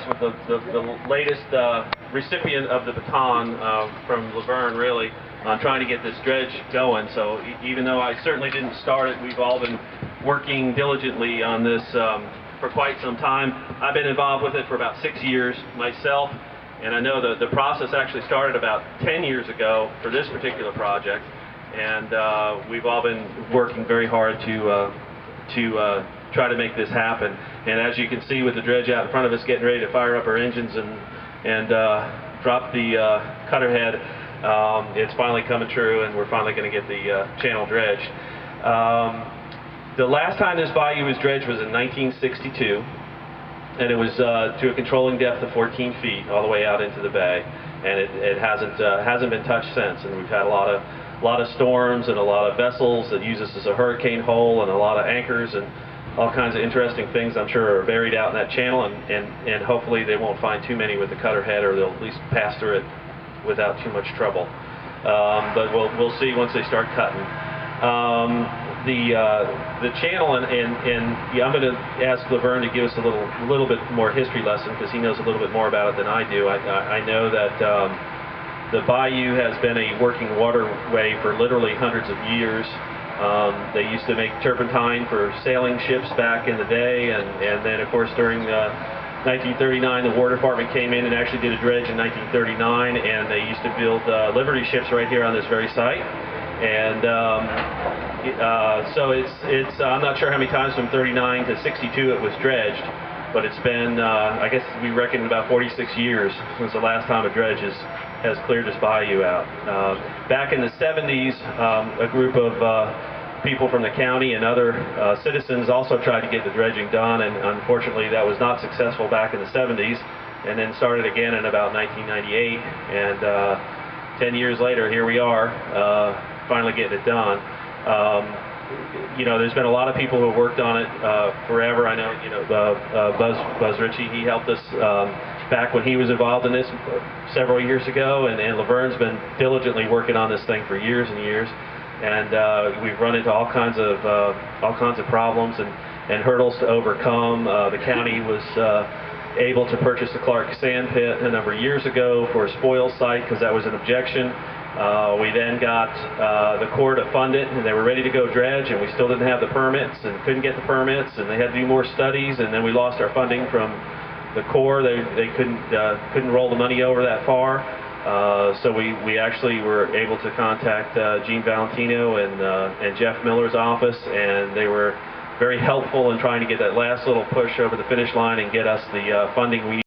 with the latest recipient of the baton from Laverne, really, on trying to get this dredge going. So even though I certainly didn't start it, we've all been working diligently on this for quite some time. I've been involved with it for about 6 years myself, and I know the process actually started about 10 years ago for this particular project, and we've all been working very hard to try to make this happen. And as you can see with the dredge out in front of us getting ready to fire up our engines and drop the cutter head, it's finally coming true, and we're finally going to get the channel dredged. The last time this bayou was dredged was in 1962, and it was to a controlling depth of 14 feet all the way out into the bay, and it hasn't been touched since. And we've had a lot of storms and a lot of vessels that use this as a hurricane hole, and a lot of anchors and all kinds of interesting things I'm sure are buried out in that channel, and hopefully they won't find too many with the cutter head, or they'll at least pass through it without too much trouble. But we'll see once they start cutting. The channel, and yeah, I'm going to ask Laverne to give us a little bit more history lesson, because he knows a little bit more about it than I do. I know that the bayou has been a working waterway for literally hundreds of years. They used to make turpentine for sailing ships back in the day, and then of course during 1939 the War Department came in and actually did a dredge in 1939, and they used to build Liberty ships right here on this very site. And so it's I'm not sure how many times from 39 to 62 it was dredged, but it's been I guess we reckon about 46 years since the last time a dredge has cleared this bayou out. Back in the 70s, a group of people from the county and other citizens also tried to get the dredging done, and unfortunately that was not successful back in the 70s, and then started again in about 1998, and 10 years later here we are, finally getting it done. You know, there's been a lot of people who have worked on it forever. I know, you know, Buzz Ritchie, he helped us back when he was involved in this several years ago, and Laverne's been diligently working on this thing for years and years, and we've run into all kinds of problems and hurdles to overcome. The county was able to purchase the Clark sand pit a number of years ago for a spoil site, because that was an objection. We then got the Corps to fund it, and they were ready to go dredge, and we still didn't have the permits and couldn't get the permits, and they had to do more studies, and then we lost our funding from the Corps. They couldn't roll the money over that far, so we actually were able to contact Gene Valentino and Jeff Miller's office, and they were very helpful in trying to get that last little push over the finish line and get us the funding we